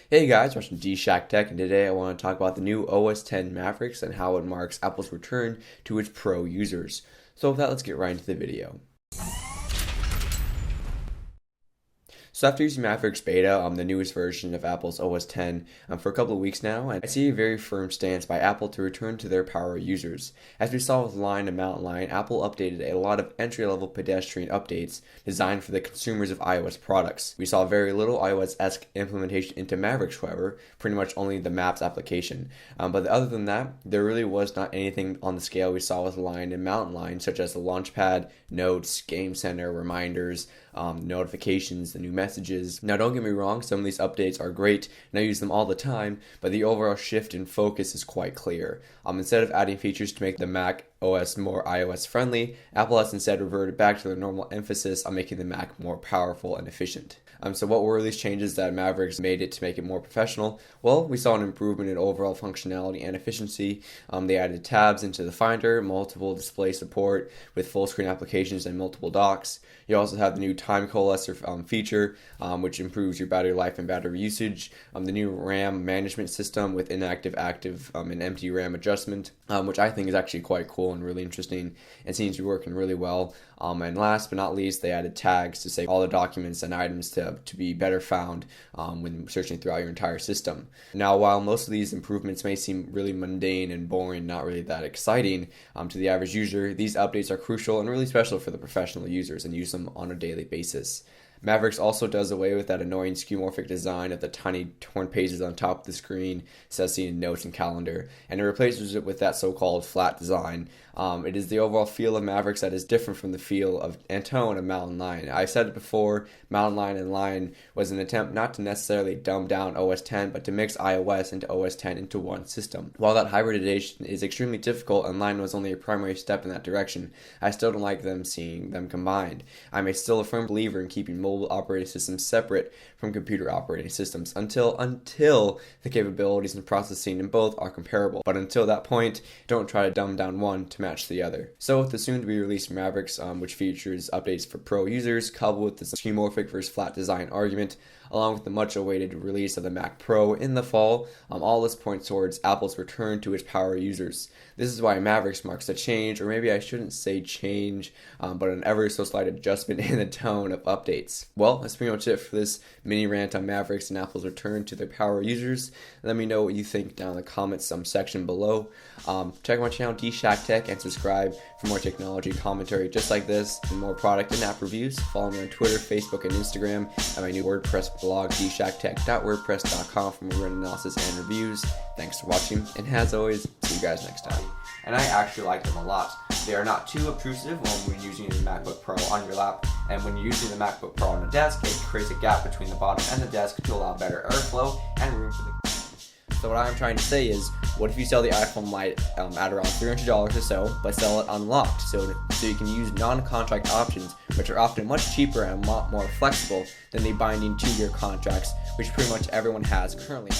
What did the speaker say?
Hey guys, watching DshackTech, and today I want to talk about the new OS X Mavericks and how it marks Apple's return to its pro users. So with that, let's get right into the video. So after using Mavericks Beta, the newest version of Apple's OS X, for a couple of weeks now, I see a very firm stance by Apple to return to their power users. As we saw with Line and Mountain Lion, Apple updated a lot of entry-level pedestrian updates designed for the consumers of iOS products. We saw very little iOS-esque implementation into Mavericks, however, pretty much only the Maps application. But other than that, there really was not anything on the scale we saw with Line and Mountain Lion, such as the Launchpad, Notes, Game Center, Reminders, notifications, the new messages. Now don't get me wrong, some of these updates are great and I use them all the time, but the overall shift in focus is quite clear. Instead of adding features to make the Mac OS more iOS friendly, Apple has instead reverted back to their normal emphasis on making the Mac more powerful and efficient. So what were these changes that Mavericks made it to make it more professional? Well, we saw an improvement in overall functionality and efficiency. They added tabs into the Finder, multiple display support with full screen applications and multiple docks. You also have the new time coalescer feature, which improves your battery life and battery usage. The new RAM management system with inactive, active, and empty RAM adjustment, which I think is actually quite cool and really interesting and seems to be working really well. And last but not least, they added tags to save all the documents and items to be better found when searching throughout your entire system. Now, while most of these improvements may seem really mundane and boring, not really that exciting to the average user, these updates are crucial and really special for the professional users and use them on a daily basis. Mavericks also does away with that annoying skeuomorphic design of the tiny torn pages on top of the screen, as seen in Notes and Calendar, and it replaces it with that so-called flat design. It is the overall feel of Mavericks that is different from the feel of and tone of Mountain Lion. I've said it before, Mountain Lion and Lion was an attempt not to necessarily dumb down OS X, but to mix iOS and OS X into one system. While that hybridization is extremely difficult and Lion was only a primary step in that direction, I still don't like seeing them combined. I'm still a firm believer in keeping mobile operating systems separate from computer operating systems until the capabilities and processing in both are comparable. But until that point, don't try to dumb down one to match the other. So with the soon-to-be released Mavericks, which features updates for pro users, coupled with the skeuomorphic versus flat design argument, along with the much-awaited release of the Mac Pro in the fall, all this points towards Apple's return to its power users. This is why Mavericks marks a change, or maybe I shouldn't say change, but an ever so slight adjustment in the tone of updates. Well, that's pretty much it for this mini rant on Mavericks and Apple's return to their power users. Let me know what you think down in the comments section below. Check my channel DshackTech and subscribe for more technology commentary just like this and more product and app reviews. Follow me on Twitter, Facebook, and Instagram at my new WordPress blog, DshackTech.wordpress.com, for more written analysis and reviews. Thanks for watching, and as always, see you guys next time. And I actually like them a lot. They are not too obtrusive when using the MacBook Pro on your lap, and when you're using the MacBook Pro on a desk, it creates a gap between the bottom and the desk to allow better airflow and room for the camera. So what I'm trying to say is, what if you sell the iPhone Lite at around $300 or so, but sell it unlocked, so you can use non-contract options, which are often much cheaper and a lot more flexible than the binding 2-year contracts, which pretty much everyone has currently.